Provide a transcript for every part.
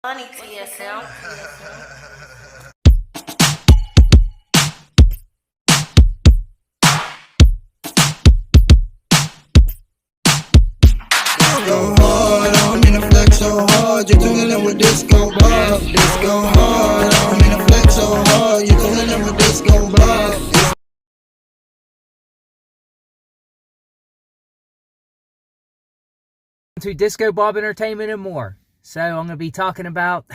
Money TSM. Go hard, I'm in a flex so hard, you're tuning in with Disco Bob. Disco hard, I'm in a flex so hard, you're tuning in with Disco Bob. To Disco Bob Entertainment and more. So I'm going to be talking about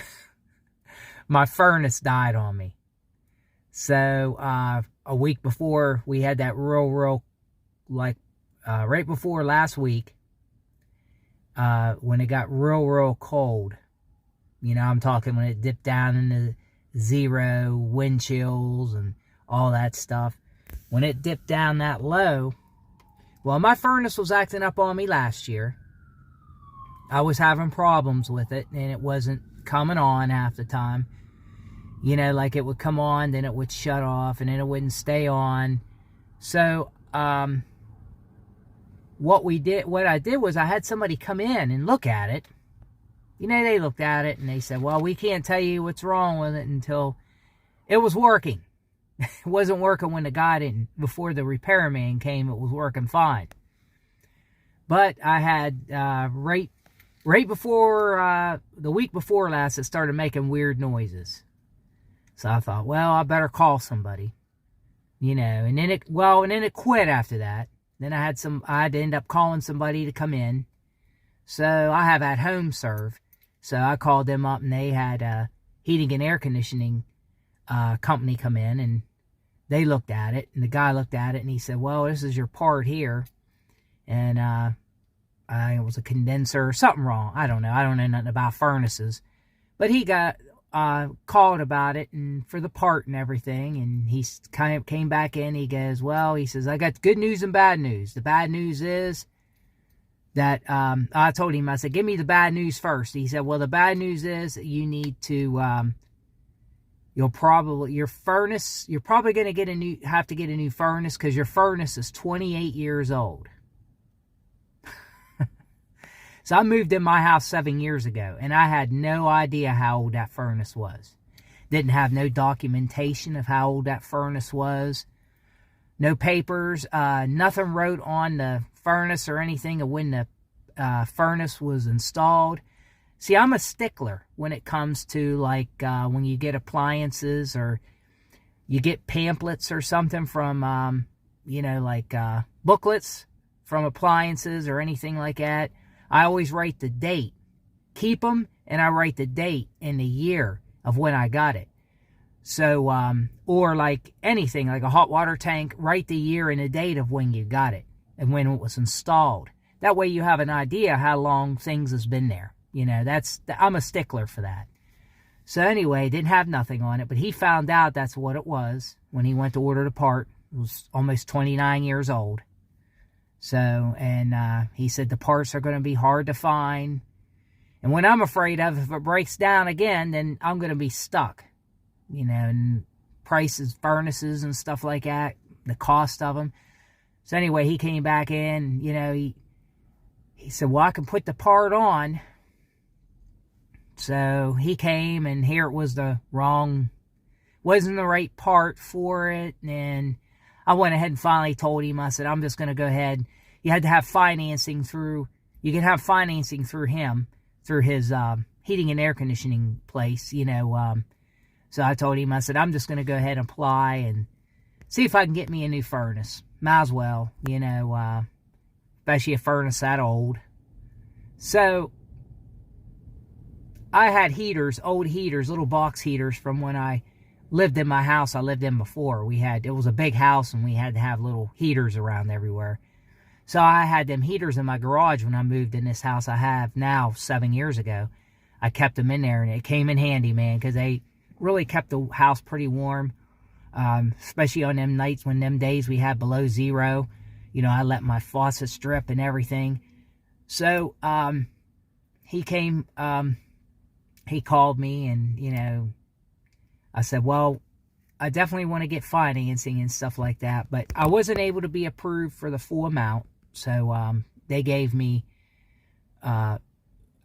my furnace died on me. So a week before we had that right before last week, when it got real cold, I'm talking when it dipped down into zero, wind chills and all that stuff. When it dipped down that low, well, my furnace was acting up on me last year. I was having problems with it, and it wasn't coming on half the time. Like it would come on, then it would shut off, and then it wouldn't stay on. So, what I did was I had somebody come in and look at it. They looked at it, and they said, well, we can't tell you what's wrong with it until it was working. It wasn't working when the guy didn't, before the repairman came, it was working fine. But I had, right before, the week before last, it started making weird noises. So I thought, well, I better call somebody, and then it quit after that. Then I had to end up calling somebody to come in. So I have at home serve. So I called them up, and they had a heating and air conditioning company come in, and they looked at it, and the guy looked at it, and he said, well, this is your part here. And, it was a condenser or something wrong. I don't know nothing about furnaces. But he got called about it and for the part and everything. And he kind of came back in. He goes, well, he says, I got good news and bad news. The bad news is that I told him, I said, give me the bad news first. He said, well, the bad news is that you need to, you're probably going to have to get a new furnace because your furnace is 28 years old. So I moved in my house 7 years ago, and I had no idea how old that furnace was. Didn't have no documentation of how old that furnace was. No papers, nothing wrote on the furnace or anything of when the furnace was installed. See, I'm a stickler when it comes to, when you get appliances or you get pamphlets or something from, booklets from appliances or anything like that. I always write the date. Keep them, and I write the date and the year of when I got it. So, or like anything, like a hot water tank, write the year and the date of when you got it and when it was installed. That way you have an idea how long things has been there. I'm a stickler for that. So anyway, didn't have nothing on it, but he found out that's what it was when he went to order the part. It was almost 29 years old. So, and he said the parts are going to be hard to find. And what I'm afraid of, if it breaks down again, then I'm going to be stuck. And prices, furnaces and stuff like that, the cost of them. So anyway, he came back in, he said, well, I can put the part on. So he came, and here it was wasn't the right part for it. And I went ahead and finally told him, I said, I'm just going to go ahead. You had to have financing you can have financing through him, through his heating and air conditioning place, So I told him, I said, I'm just going to go ahead and apply and see if I can get me a new furnace. Might as well, especially a furnace that old. So I had old heaters, little box heaters from when I lived in my house I lived in before. It was a big house, and we had to have little heaters around everywhere. So I had them heaters in my garage when I moved in this house I have now 7 years ago. I kept them in there, and it came in handy, man, because they really kept the house pretty warm, especially on them nights when them days we had below zero. I let my faucets drip and everything. So he came, he called me, and, I said, well, I definitely want to get financing and stuff like that, but I wasn't able to be approved for the full amount. So they gave me, I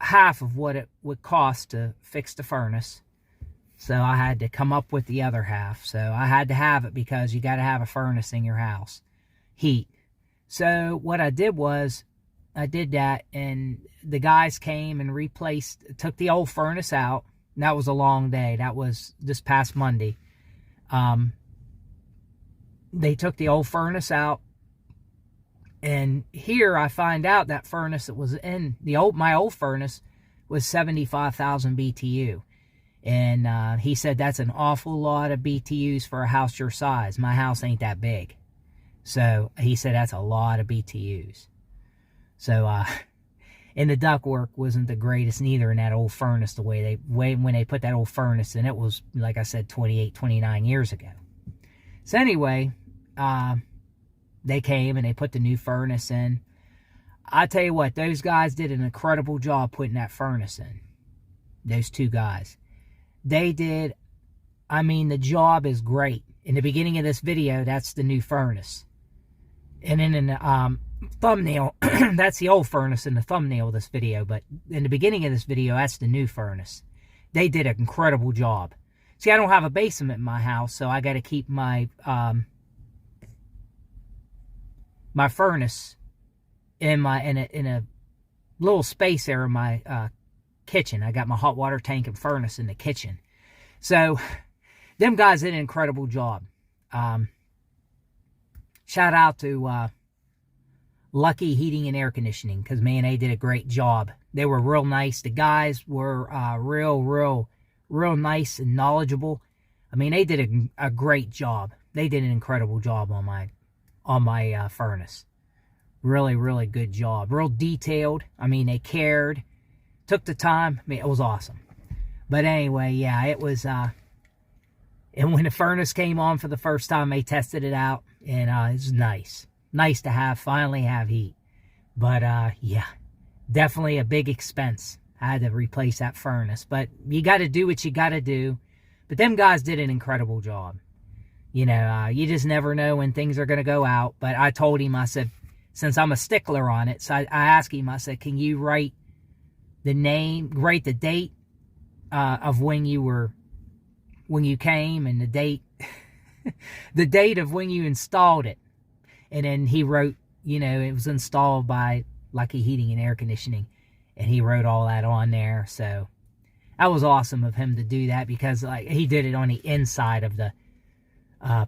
half of what it would cost to fix the furnace. So I had to come up with the other half. So I had to have it because you got to have a furnace in your house. Heat. So what I did was, I did that, and the guys came and took the old furnace out. And that was a long day. That was this past Monday. They took the old furnace out. And here I find out that furnace that was in my old furnace was 75,000 BTU. And he said that's an awful lot of BTUs for a house your size. My house ain't that big. So he said that's a lot of BTUs. So, and the ductwork wasn't the greatest neither in that old furnace, when they put that old furnace in. It was, like I said, 28, 29 years ago. So anyway, they came and they put the new furnace in. I tell you what, those guys did an incredible job putting that furnace in. Those two guys. They did, I mean, the job is great. In the beginning of this video, that's the new furnace. And then in the thumbnail, that's the old furnace in the thumbnail of this video. But in the beginning of this video, that's the new furnace. They did an incredible job. See, I don't have a basement in my house, so I got to keep my my furnace in a little space there in my kitchen. I got my hot water tank and furnace in the kitchen. So them guys did an incredible job. Shout out to Lucky Heating and Air Conditioning, because, man, they did a great job. They were real nice. The guys were real nice and knowledgeable. I mean, they did a great job. They did an incredible job on my furnace. Really good job. Real detailed. I mean, they cared. Took the time. I mean, it was awesome. But anyway, yeah, it was... and when the furnace came on for the first time, they tested it out. And it was nice. Nice to finally have heat. But, yeah, definitely a big expense. I had to replace that furnace. But you got to do what you got to do. But them guys did an incredible job. You know, you just never know when things are going to go out. But I told him, I said, since I'm a stickler on it, so I asked him, I said, can you write the date of when you came, and the date, the date of when you installed it. And then he wrote, you know, it was installed by Lucky Heating and Air Conditioning. And he wrote all that on there. So that was awesome of him to do that, because like he did it on the inside of the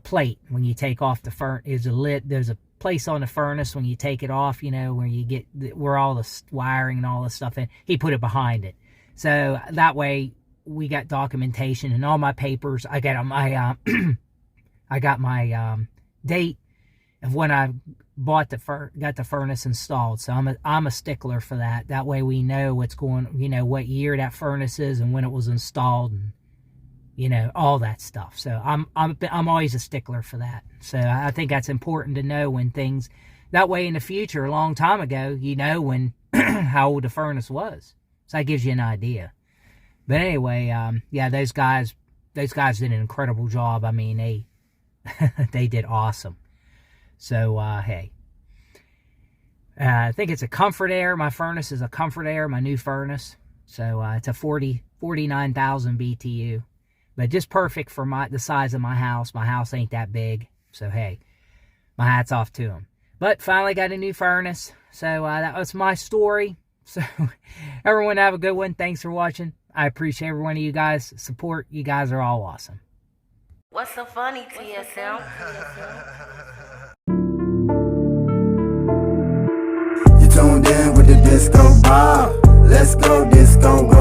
plate. When you take off the furnace, there's a place on the furnace when you take it off, you know, where all the wiring and all the stuff in. He put it behind it. So that way we got documentation and all my papers. I got my I got my date of when I got the furnace installed. So I'm a stickler for that. That way we know what's going, you know, what year that furnace is and when it was installed, and you know, all that stuff. So I'm always a stickler for that. So I think that's important to know when things, that way in the future, a long time ago, you know when how old the furnace was. So that gives you an idea. But anyway, yeah, those guys did an incredible job. I mean, they did awesome. So, hey. I think it's a Comfort Air. My furnace is a Comfort Air, my new furnace. So, it's a 49,000 BTU. But just perfect for the size of my house. My house ain't that big. So, hey, my hat's off to them. But finally got a new furnace. So, that was my story. So, everyone have a good one. Thanks for watching. I appreciate every one of you guys' support. You guys are all awesome. What's so funny, TSM? You tuned in with the disco ball. Let's go disco.